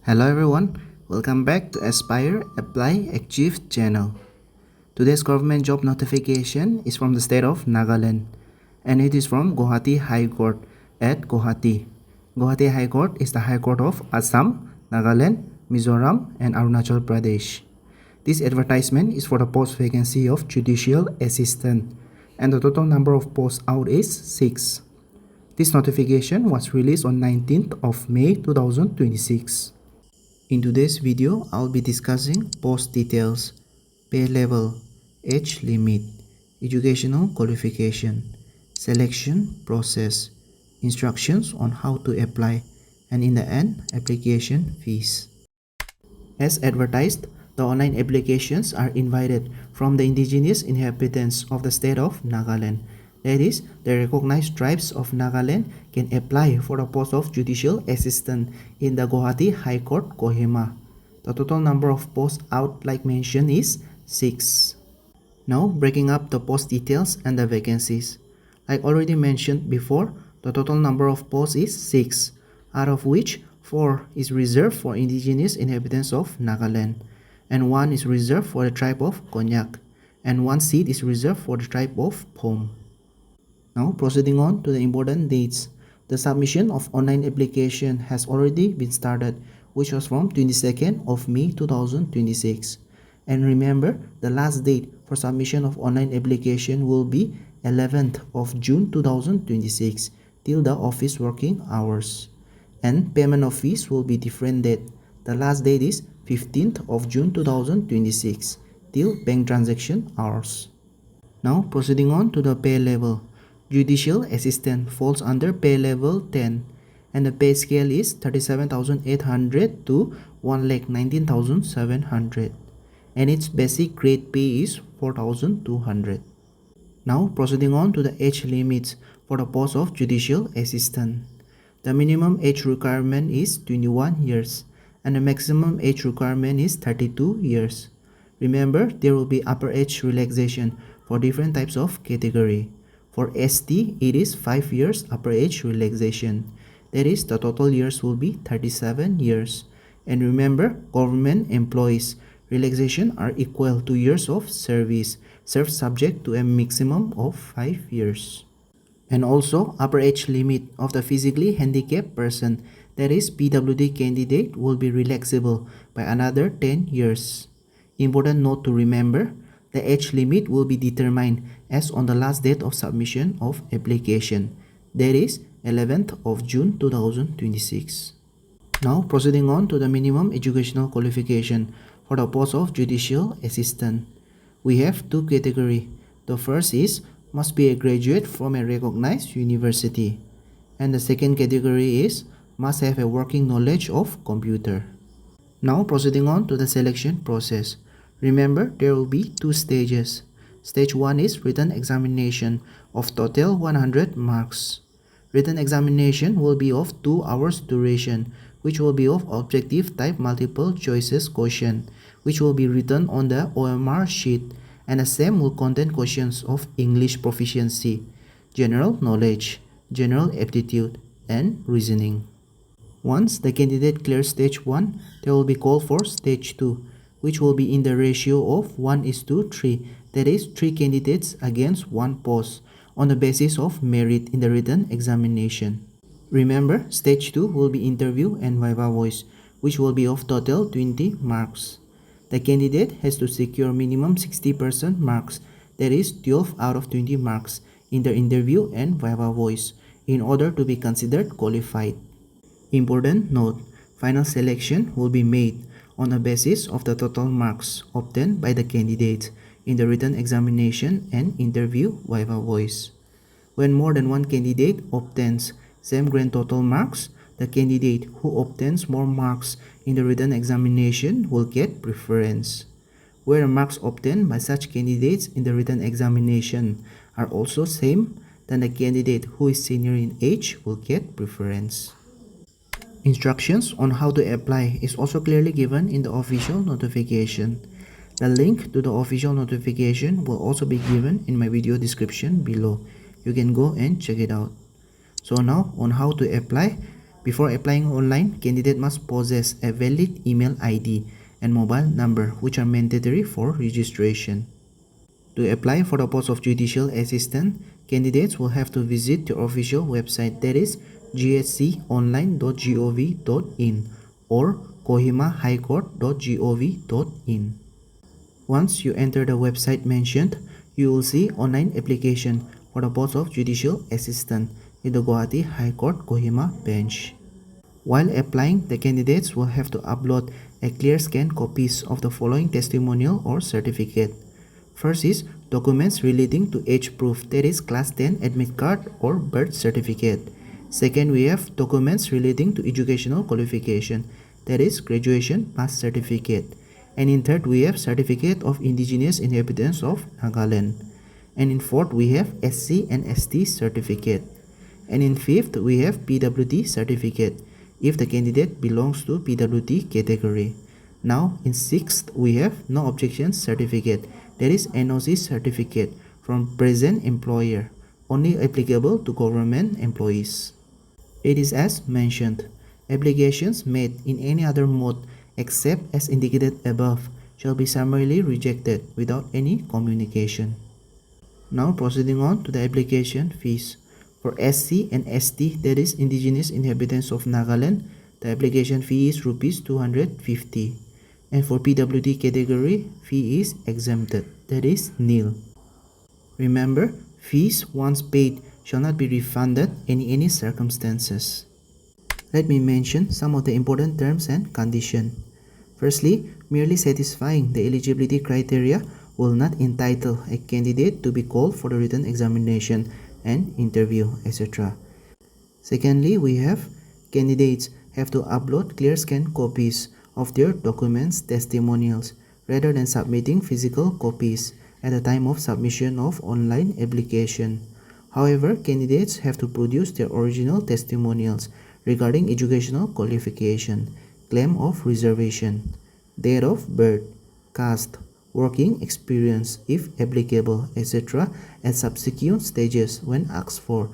Hello everyone, welcome back to Aspire, Apply, Achieve channel. Today's government job notification is from the state of Nagaland and it is from Guwahati High Court at Guwahati. Guwahati High Court is the High Court of Assam, Nagaland, Mizoram and Arunachal Pradesh. This advertisement is for the post vacancy of Judicial Assistant and the total number of posts out is 6. This notification was released on 19th of May 2026. In today's video, I'll be discussing post details, pay level, age limit, educational qualification, selection process, instructions on how to apply, and in the end, application fees. As advertised, the online applications are invited from the indigenous inhabitants of the state of Nagaland. That is, the recognized tribes of Nagaland can apply for the post of Judicial Assistant in the Guwahati High Court, Kohima. The total number of posts out, like mentioned, is 6. Now, breaking up the post details and the vacancies. Like already mentioned before, the total number of posts is 6, out of which 4 is reserved for indigenous inhabitants of Nagaland, and 1 is reserved for the tribe of Konyak, and 1 seat is reserved for the tribe of Phom. Now proceeding on to the important dates. The submission of online application has already been started, which was from 22nd of May 2026. And remember, the last date for submission of online application will be 11th of June 2026 till the office working hours. And payment of fees will be different date. The last date is 15th of June 2026 till bank transaction hours. Now proceeding on to the pay level. Judicial Assistant falls under pay level 10 and the pay scale is 37,800 to 1,19,700 and its basic grade pay is 4,200. Now proceeding on to the age limits for the post of Judicial Assistant. The minimum age requirement is 21 years and the maximum age requirement is 32 years. Remember, there will be upper age relaxation for different types of category. For ST, it is 5 years upper age relaxation. That is, the total years will be 37 years. And remember, government employees relaxation are equal to years of service, served subject to a maximum of 5 years. And also, upper age limit of the physically handicapped person, that is PWD candidate, will be relaxable by another 10 years. Important note to remember, the age limit will be determined as on the last date of submission of application, that is 11th of June 2026. Now proceeding on to the minimum educational qualification for the post of Judicial Assistant. We have two categories. The first is must be a graduate from a recognized university, and the second category is must have a working knowledge of computer. Now proceeding on to the selection process. Remember, there will be two stages. Stage 1 is written examination of total 100 marks. Written examination will be of 2 hours duration, which will be of objective type multiple choices question, which will be written on the OMR sheet, and the same will contain questions of English proficiency, general knowledge, general aptitude, and reasoning. Once the candidate clears stage 1, they will be called for stage 2, which will be in the ratio of 1:3, that is 3 candidates against 1 post on the basis of merit in the written examination. Remember, stage 2 will be interview and viva voice, which will be of total 20 marks. The candidate has to secure minimum 60% marks, that is 12 out of 20 marks in the interview and viva voice in order to be considered qualified. Important note, final selection will be made on the basis of the total marks obtained by the candidates in the written examination and interview viva voice. When more than one candidate obtains same grand total marks, the candidate who obtains more marks in the written examination will get preference. Where marks obtained by such candidates in the written examination are also same, then the candidate who is senior in age will get preference. Instructions on how to apply is also clearly given in the official notification. The link to the official notification will also be given in my video description below. You can go and check it out. So now on how to apply, Before applying online, candidate must possess a valid email ID and mobile number, which are mandatory for registration. To apply for the post of Judicial Assistant, candidates will have to visit the official website, that is ghconline.gov.in or kohimahighcourt.gov.in. Once you enter the website mentioned, you will see online application for the post of Judicial Assistant in the Guwahati High Court Kohima bench. While applying, the candidates will have to upload a clear scan copies of the following testimonial or certificate. First is documents relating to age proof, that is class 10 admit card or birth certificate. Second, we have documents relating to educational qualification, that is graduation pass certificate. And in third, we have certificate of indigenous inhabitants of Nagaland. And in fourth, we have SC and ST certificate. And in fifth, we have PWT certificate, if the candidate belongs to PWT category. Now, in sixth, we have no objection certificate, that is NOC certificate from present employer, only applicable to government employees. It is as mentioned, applications made in any other mode except as indicated above shall be summarily rejected without any communication. Now proceeding on to the application fees. For SC and ST, that is indigenous inhabitants of Nagaland, the application fee is Rs 250. And for PWT category, fee is exempted, that is nil. Remember, fees once paid shall not be refunded in any circumstances. Let me mention some of the important terms and conditions. Firstly, merely satisfying the eligibility criteria will not entitle a candidate to be called for the written examination and interview, etc. Secondly, we have candidates have to upload clear scan copies of their documents, testimonials, rather than submitting physical copies at the time of submission of online application. However, candidates have to produce their original testimonials regarding educational qualification, claim of reservation, date of birth, caste, working experience if applicable, etc. at subsequent stages when asked for.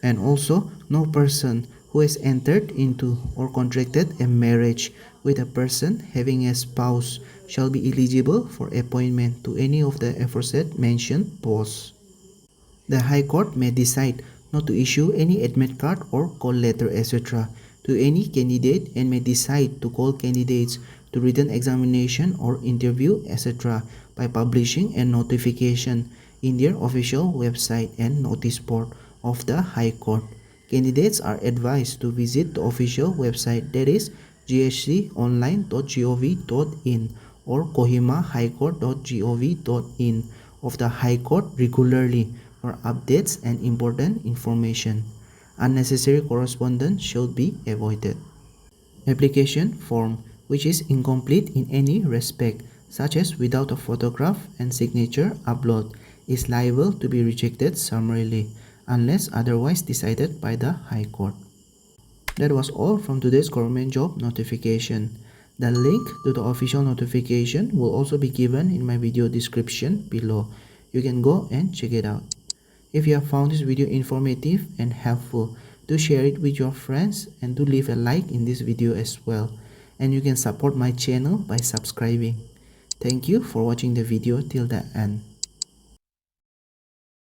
And also, no person who has entered into or contracted a marriage with a person having a spouse shall be eligible for appointment to any of the aforesaid mentioned posts. The High Court may decide not to issue any admit card or call letter, etc. to any candidate and may decide to call candidates to written examination or interview, etc. by publishing a notification in their official website and notice board of the High Court. Candidates are advised to visit the official website, that is ghconline.gov.in or kohimahighcourt.gov.in of the High Court regularly for updates and important information. Unnecessary correspondence should be avoided. Application form, which is incomplete in any respect, such as without a photograph and signature upload, is liable to be rejected summarily unless otherwise decided by the High Court. That was all from today's government job notification. The link to the official notification will also be given in my video description below. You can go and check it out. If you have found this video informative and helpful, do share it with your friends and do leave a like in this video as well. And you can support my channel by subscribing. Thank you for watching the video till the end.